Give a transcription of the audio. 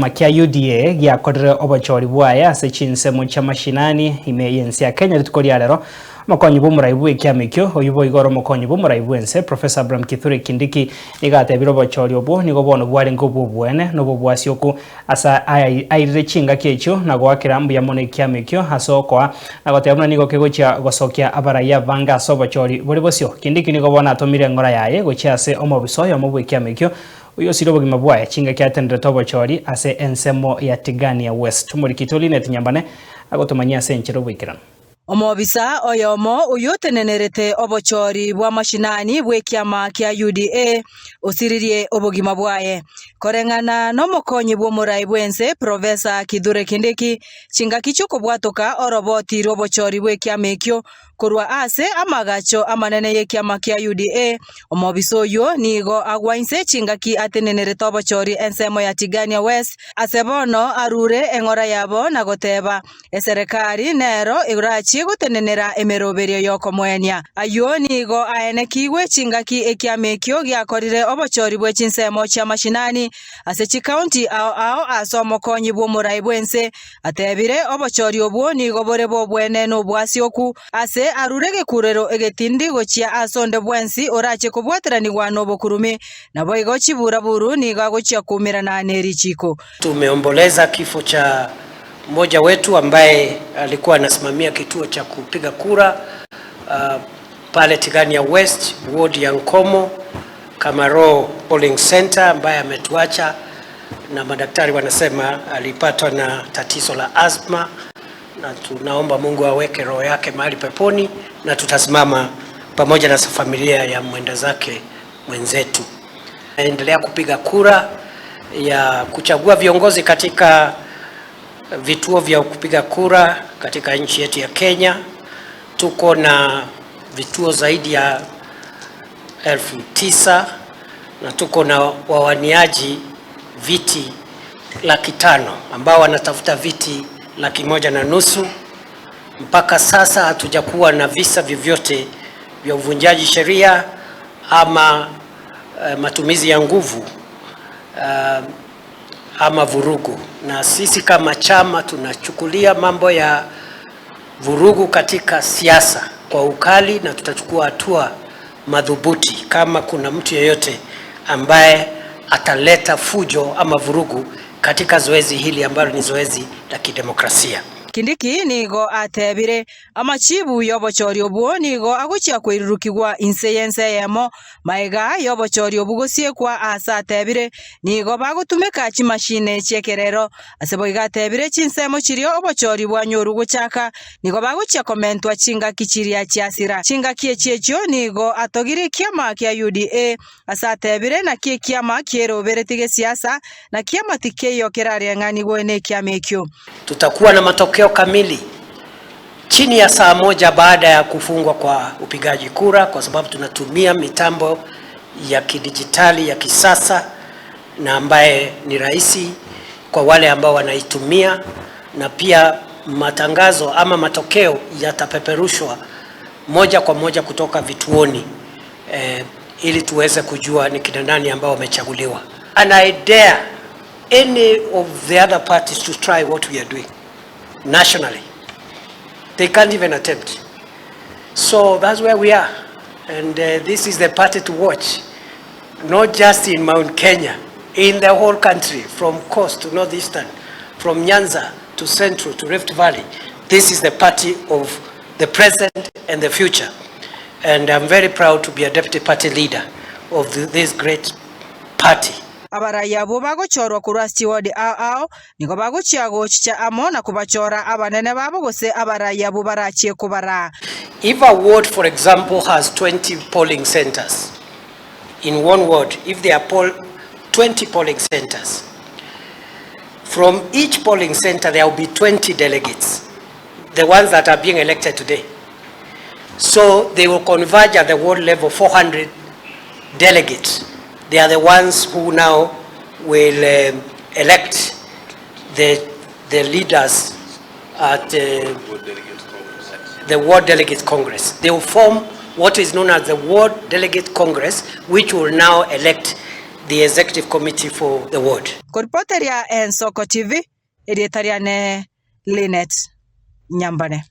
Makia UDA ya kodre obachori bwaya ase chinsemo cha mashinani imeyensi ya Kenya litukori alero makonyi bumuraibu ekiamekyo oyubo igoro makonyi bumuraibu ense Professor Abraham Kithure Kindiki nigatebira obachori obo nigo bono bwari ngobu bwene nobo bwasioku asa aire chinga kecho nagwakira mbu yamone ekiamekyo hasokwa nagotebuna nigo kegocha gosokia abaraya banga asobachori bori bosio Kindiki nigo bona atomire ngora yaye gochiase omobisoyo mobwe ekiamekyo uyo sirobo gimabwaya chinga kyatendere tobochori ase ensemo ya Tigania West tumurikitoli netinyambane agotomanyia senchero bwikirano Omobisa oyomo uyotenenerete obochori bwa mashinani bwekiama kya UDA osiririe obogima bwaye korengana nomokonyi bw'omurai bwense Professor Kithure Kindiki chinga kichuko bwatoka oroboti robochori bwekiamekyo kurwa ase amagacho amanene yekiama kya UDA omobisa oyo nigo agwainse chinga ki atenenerete obochori ensemo ya Tigania West asebono arure engora yabo nagoteba eserikali nero igurachi gutenenera emeroberio yoko mwenya ayo nigo aenekiwe chingaki ekiamekyo gyakorire obochori bwe chinsemo cha mashinani ase chikaunti ao asomokonyi bw'omurai bwense atebire obochori obwo nigo bore bobwene n'obwasioku ase arurege kurero egetindi gochia asonde bwensi orache kubwateranirwa n'obokurumi nabo igochi buraburu nigo agochia kumirana nerichiko. Tumeomboleza kifo cha mmoja wetu ambaye alikuwa anasimamia kituo cha kupiga kura pale Tigania West, ward ya Nkomo, Kamaro Polling Center, ambaye ametuacha na madaktari wanasema alipatwa na tatizo la asthma, na tunaomba Mungu aweke roho yake mahali peponi, na tutasimama pamoja na familia ya mwenda zake mwenzetu. Endelea kupiga kura ya kuchagua viongozi katika vituo vya kupiga kura katika nchi yetu ya Kenya. Tuko na vituo zaidi ya 9,000 na tuko na wawaniaji viti 500,000 ambao wanatafuta viti 150,000. Mpaka sasa hatujakuwa na visa vyovyote vya uvunjaji sheria ama matumizi ya nguvu ama vurugu, na sisi kama chama tunachukulia mambo ya vurugu katika siasa kwa ukali, na tutachukua hatua madhubuti kama kuna mtu yeyote ambaye ataleta fujo ama vurugu katika zoezi hili ambalo ni zoezi la kidemokrasia. Kindiki nigo atebire amachibu yobochori obwo nigo agochia kwirurukigwa inseyense yemo maiga yobochori obugosie kwa asa atebire nigo bagutumika chimashine chekerero asebo igatebire chinsemo chirio obochori bwa nyoru gochaka nigo bagochia komentwa chinga kichiria chiasira chinga kiechio nigo atogire kiama kya UDA asa atebire na kiama kieroberetige siasa na kiama tikeyo kerare ngani gwene kiamekyo. Tutakuwa na matokeo kamili chini ya saa moja baada ya kufungwa kwa upigaji kura, kwa sababu tunatumia mitambo ya kidijitali ya kisasa na ambaye ni rahisi kwa wale ambao wanaitumia, na pia matangazo ama matokeo yatapeperushwa moja kwa moja kutoka vituoni ili tuweze kujua ni kina nani ambao wamechaguliwa. And I dare any of the other parties to try what we are doing nationally. They can't even attempt. So that's where we are, and this is the party to watch, not just in Mount Kenya, in the whole country, from coast to northeastern, from Nyanza to central to Rift Valley. This is the party of the present and the future, and I'm very proud to be a deputy party leader of this great party. Abaraya bo bagochorwa kurasti wodi ao nigo bagochia gochicha amo na kubachora abanene babo gose abaraya bo barachie kubara. If a ward, for example, has 20 polling centers in one ward, if there are 20 polling centers, from each polling center there will be 20 delegates, the ones that are being elected today. So they will converge at the ward level 400 delegates. They are the ones who now will elect the leaders at the Ward Delegate Congress. They will form what is known as the Ward Delegate Congress, which will now elect the executive committee for the ward. Korpoteria en Soko TV, editoriane Linet Nyambane.